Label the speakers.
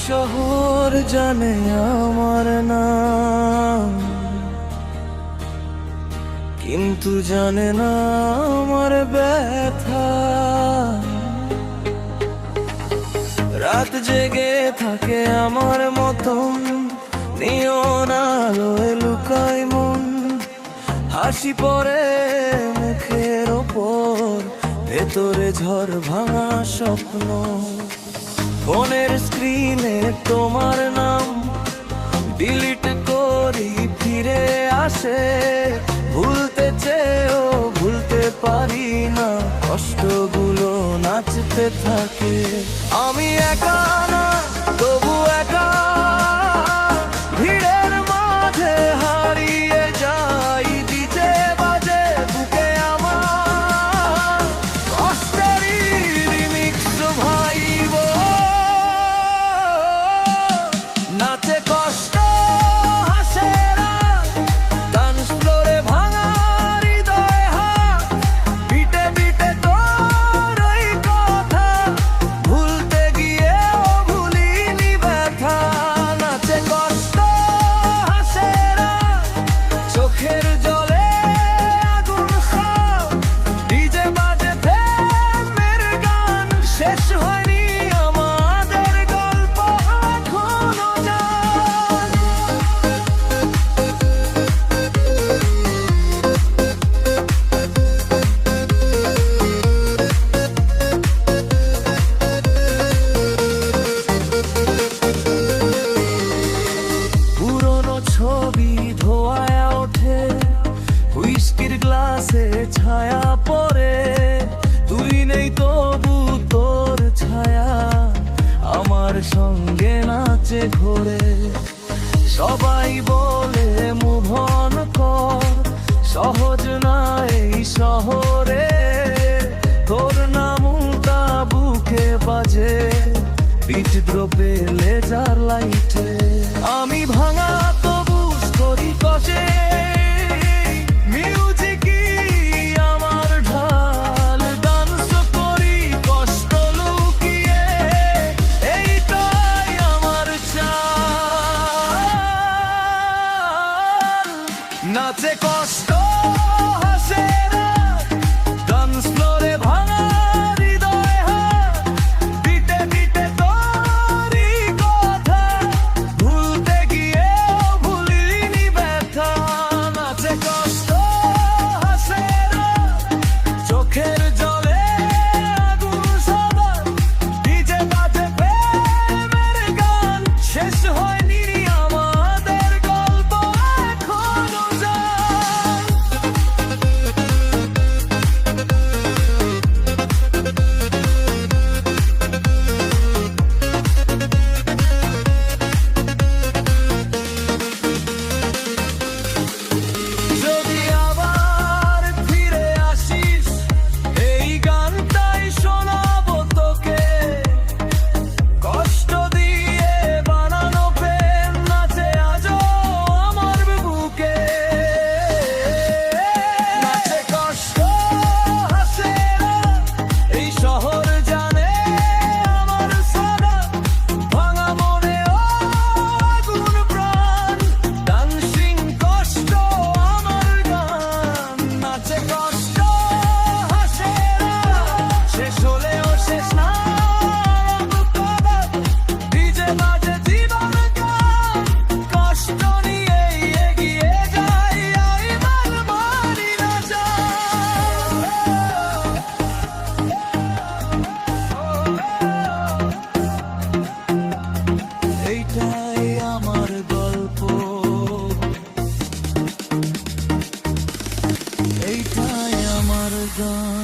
Speaker 1: শহর জানে আমার নাম, কিন্তু জানে না আমার ব্যথা। রাত জেগে থাকে আমার মতন, নিয়ন আলোয় লুকায় মন। হাসি পড়ে মুখের ওপর, ভেতরে ঝড় ভাঙা স্বপ্ন। ফোনের স্ক্রিনে তোমার নাম ডিলিট করি, ফিরে আসে। ভুলতে চেয়েও ভুলতে পারি না, কষ্টগুলো নাচতে থাকে। আমি একা না তবু একা, ভিড়ের মাঝে হারিয়ে যাই। দিতে বাজে বুকে আমার কষ্টেরই রিমিক্স ভাইব। নাচে কষ্ট হাসে রাত, ডান্স ফ্লোরে ভাঙা হৃদয় হাত। বিটে বিটে তোর ওই কথা, ভুলতে গিয়েও ভুলিনি ব্যথা। নাচে কষ্ট হাসে রাত, চোখের জলে আগুন খাও। ডিজে বাজে প্রেমের গান, শেষ হয়নি আমাদের গল্প এখনো যায়। পুরনো ছবি ধোয়া ওঠে, হুইস্কির গ্লাসে ছায়া পড়ে। তুই নেই তবু তোর ছায়া আমার সঙ্গে নাচে ঘোরে। সবাই বলে মুভ অন কর, সহজ না এই শহরে। তোর নামটা বুকে বাজে, বিট ড্রপে লেজার লাইটে। আমি ভাঙা তবু স্টোরি কষে, মিউজিকই আমার ঢাল। ডান্স করি কষ্ট লুকিয়ে, এইটাই আমার চাল। নাচে কষ্ট হাসে রাত, ডান্স ফ্লোরে ভাঙা হৃদয় হাত। বিটে বিটে তোরই কথা, ভুলতে গিয়েও ভুলিনি ব্যথা। নাচে কষ্ট হাসে রাত, চোখের জলে আগুন সাদা। ডিজে বাজে প্রেমের গান, শেষ হয়নি আমাদের গল্প এখনো যায়। যদি আবার ফিরে আসিস, এই গানটাই শোনাবো তোকে। কষ্ট দিয়ে বানানো প্রেম নাচে আজও আমার বুকে। নাচে কষ্ট হাসে রাত, এই শহর জানে আমার সাদা। ভাঙা মনেও আগুন প্রাণ, ডান্সিং কষ্ট আমার গান। নাচে কষ্ট হাসে রাত, শেষ হলেও শেষ না কথা। ডিজে বাজে জীবন গান, কষ্ট নিয়েই এগিয়ে যাই। আমি মান মানি না এইটাই আমার গল্প, এইটাই আমার গান।